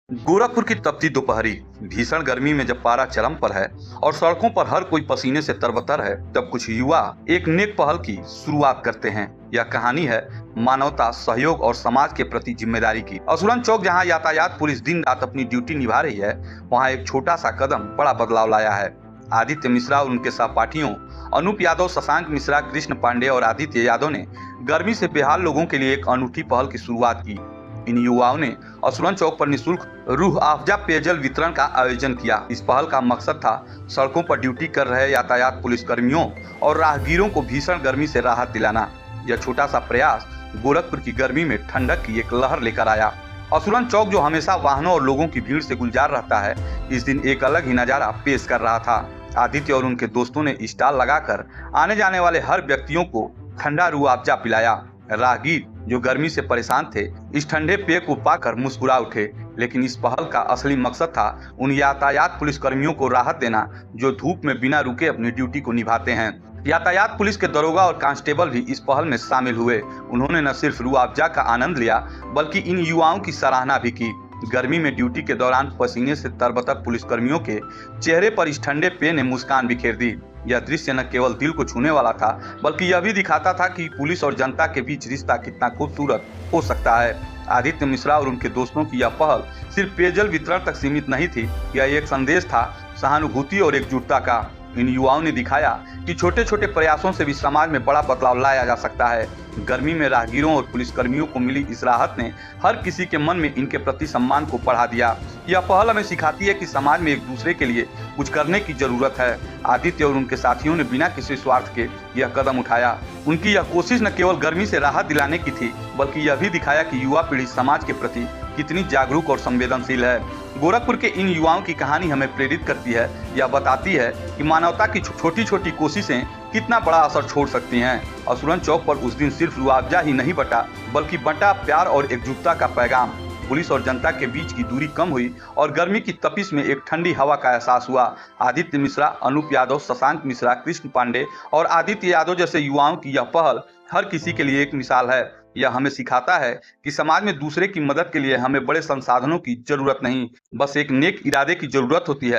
गोरखपुर की तपती दोपहरी भीषण गर्मी में जब पारा चरम पर है और सड़कों पर हर कोई पसीने से तरबतर है, तब कुछ युवा एक नेक पहल की शुरुआत करते हैं। यह कहानी है मानवता, सहयोग और समाज के प्रति जिम्मेदारी की। असुरन चौक, जहां यातायात पुलिस दिन रात अपनी ड्यूटी निभा रही है, वहां एक छोटा सा कदम बड़ा बदलाव लाया है। आदित्य मिश्रा और उनके सहपाठियों अनूप यादव, शशांक मिश्रा, कृष्ण पांडे और आदित्य यादव ने गर्मी से बेहाल लोगों के लिए एक अनूठी पहल की शुरुआत की। इन युवाओं ने असुरन चौक पर निःशुल्क रूह अफ़ज़ा पेयजल वितरण का आयोजन किया। इस पहल का मकसद था सड़कों पर ड्यूटी कर रहे यातायात पुलिसकर्मियों और राहगीरों को भीषण गर्मी से राहत दिलाना। यह छोटा सा प्रयास गोरखपुर की गर्मी में ठंडक की एक लहर लेकर आया। असुरन चौक, जो हमेशा वाहनों और लोगों की भीड़ से गुलजार रहता है, इस दिन एक अलग ही नजारा पेश कर रहा था। आदित्य और उनके दोस्तों ने स्टॉल लगाकर आने जाने वाले हर व्यक्तियों को ठंडा रूह अफ़ज़ा पिलाया। राहगीर जो गर्मी से परेशान थे, इस ठंडे पेय को पाकर मुस्कुरा उठे। लेकिन इस पहल का असली मकसद था उन यातायात पुलिसकर्मियों को राहत देना जो धूप में बिना रुके अपनी ड्यूटी को निभाते हैं। यातायात पुलिस के दरोगा और कांस्टेबल भी इस पहल में शामिल हुए। उन्होंने न सिर्फ रूह अफ़ज़ा का आनंद लिया, बल्कि इन युवाओं की सराहना भी की। गर्मी में ड्यूटी के दौरान पसीने से तरबतर पुलिसकर्मियों के चेहरे पर इस ठंडे पेय ने मुस्कान बिखेर दी। यह दृश्य न केवल दिल को छूने वाला था, बल्कि यह भी दिखाता था कि पुलिस और जनता के बीच रिश्ता कितना खूबसूरत हो सकता है। आदित्य मिश्रा और उनके दोस्तों की यह पहल सिर्फ पेयजल वितरण तक सीमित नहीं थी, यह एक संदेश था सहानुभूति और एकजुटता का। इन युवाओं ने दिखाया कि छोटे छोटे प्रयासों से भी समाज में बड़ा बदलाव लाया जा सकता है। गर्मी में राहगीरों और पुलिसकर्मियों को मिली इस राहत ने हर किसी के मन में इनके प्रति सम्मान को बढ़ा दिया। यह पहल हमें सिखाती है कि समाज में एक दूसरे के लिए कुछ करने की जरूरत है। आदित्य और उनके साथियों ने बिना किसी स्वार्थ के यह कदम उठाया। उनकी यह कोशिश न केवल गर्मी से राहत दिलाने की थी, बल्कि यह भी दिखाया कि युवा पीढ़ी समाज के प्रति कितनी जागरूक और संवेदनशील है। गोरखपुर के इन युवाओं की कहानी हमें प्रेरित करती है। यह बताती है कि मानवता की छोटी छोटी कोशिशें कितना बड़ा असर छोड़ सकती हैं। असुरन चौक पर उस दिन सिर्फ रूह अफ़ज़ा ही नहीं बटा, बल्कि बटा प्यार और एकजुटता का पैगाम। पुलिस और जनता के बीच की दूरी कम हुई और गर्मी की तपिश में एक ठंडी हवा का एहसास हुआ। आदित्य मिश्रा, अनूप यादव, शशांक मिश्रा, कृष्ण पांडे और आदित्य यादव जैसे युवाओं की यह पहल हर किसी के लिए एक मिसाल है। यह हमें सिखाता है कि समाज में दूसरे की मदद के लिए हमें बड़े संसाधनों की जरूरत नहीं, बस एक नेक इरादे की जरूरत होती है।